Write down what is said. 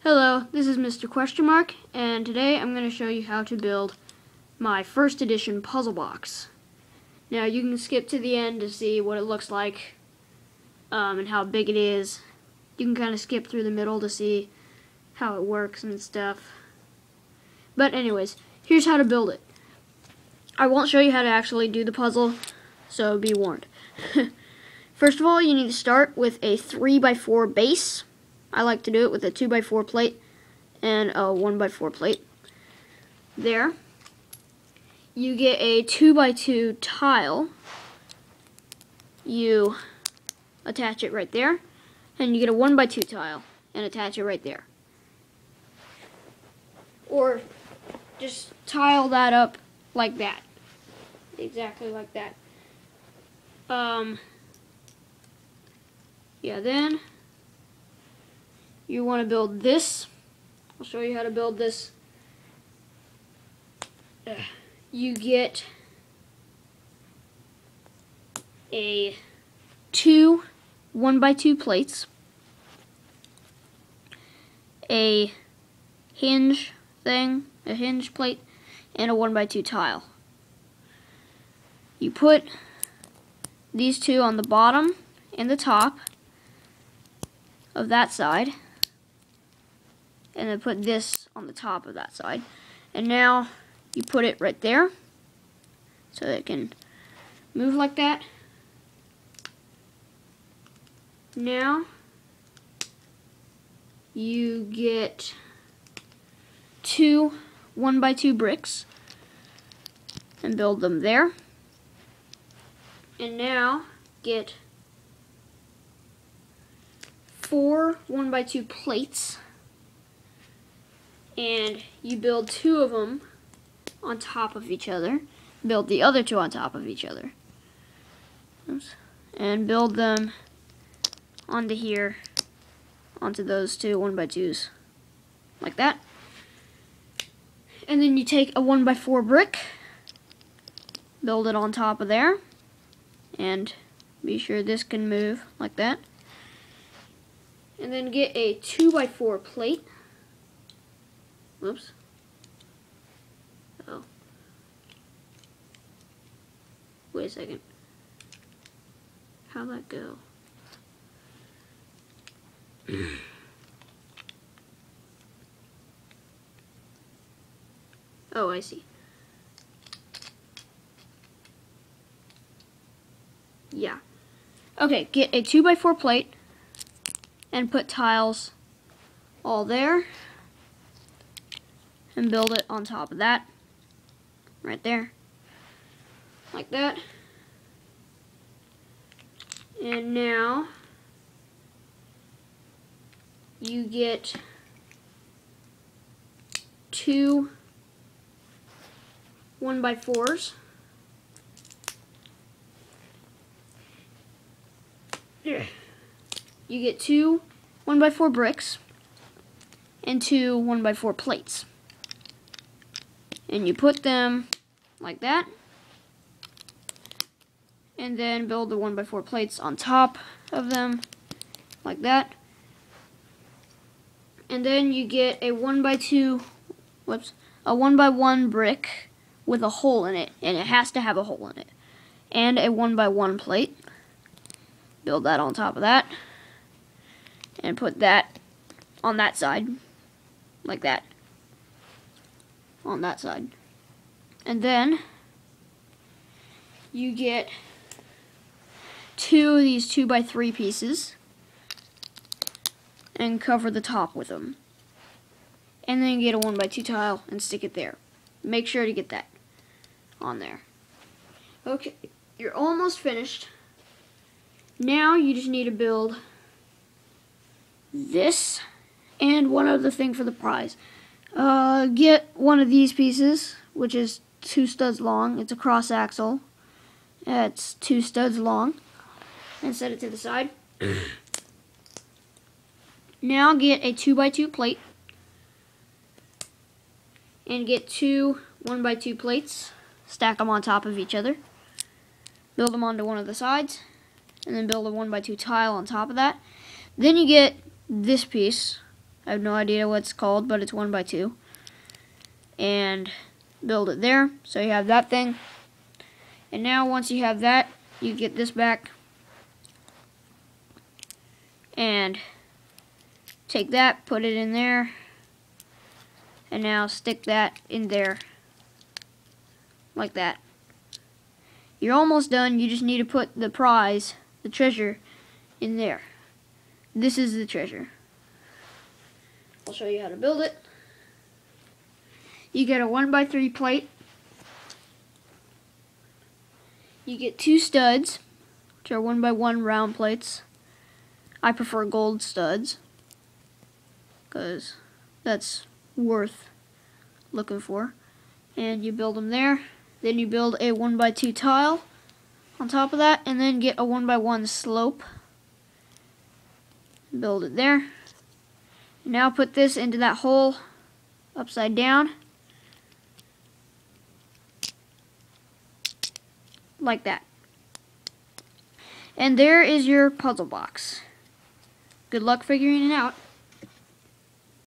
Hello, this is Mr. Question Mark, and today I'm going to show you how to build my first edition puzzle box. Now you can skip to the end to see what it looks like and how big it is. You can kind of skip through the middle to see how it works and stuff. But anyways, here's how to build it. I won't show you how to actually do the puzzle, so be warned. First of all, you need to start with a 3x4 base. I like to do it with a 2x4 plate and a 1x4 plate. There. You get a 2x2 tile. You attach it right there. And you get a 1x2 tile and attach it right there. Or just tile that up like that. Exactly like that. Yeah, then you want to build this. I'll show you how to build this. You get a 2 1x2 plates, a hinge thing, a hinge plate, and a 1x2 tile. You put these two on the bottom and the top of that side, and then put this on the top of that side. And now you put it right there so that it can move like that. Now you get 2 1x2 bricks and build them there. And now get 4 1x2 plates, and you build 2 of them on top of each other. Build the other 2 on top of each other. Oops. And build them onto here, onto those 2 1x2s, like that. And then you take a 1x4 brick, build it on top of there, and be sure this can move like that. And then get a 2x4 plate. Whoops. Oh. Wait a second. How'd that go? Oh, I see. Yeah. Okay, get a 2x4 plate and put tiles all there and build it on top of that right there, like that. And now you get 2 1x4s. Yeah. You get 2 1x4 bricks and 2 1x4 plates. And you put them like that. And then build the 1x4 plates on top of them like that. And then you get a 1x2, a 1x1 brick with a hole in it, and it has to have a hole in it. And a 1x1 plate. Build that on top of that. And put that on that side, like that. On that side. And then you get 2 of these 2x3 pieces and cover the top with them. And then get a 1x2 tile and stick it there. Make sure to get that on there. Okay, you're almost finished. Now you just need to build this and one other thing for the prize. Get one of these pieces, which is 2 studs long. It's a cross axle. It's 2 studs long. And set it to the side. Now get a 2x2 plate. And get 2 1x2 plates. Stack them on top of each other. Build them onto one of the sides. And then build a 1x2 tile on top of that. Then you get this piece, I have no idea what it's called, but it's 1x2. And build it there. So you have that thing. And now once you have that, you get this back. And take that, put it in there. And now stick that in there. Like that. You're almost done. You just need to put the prize, the treasure, in there. This is the treasure. I'll show you how to build it. You get a 1x3 plate. You get 2 studs, which are 1x1 round plates. I prefer gold studs, because that's worth looking for. And you build them there. Then you build a 1x2 tile on top of that, and then get a 1x1 slope. Build it there. Now put this into that hole upside down. Like that. And there is your puzzle box. Good luck figuring it out.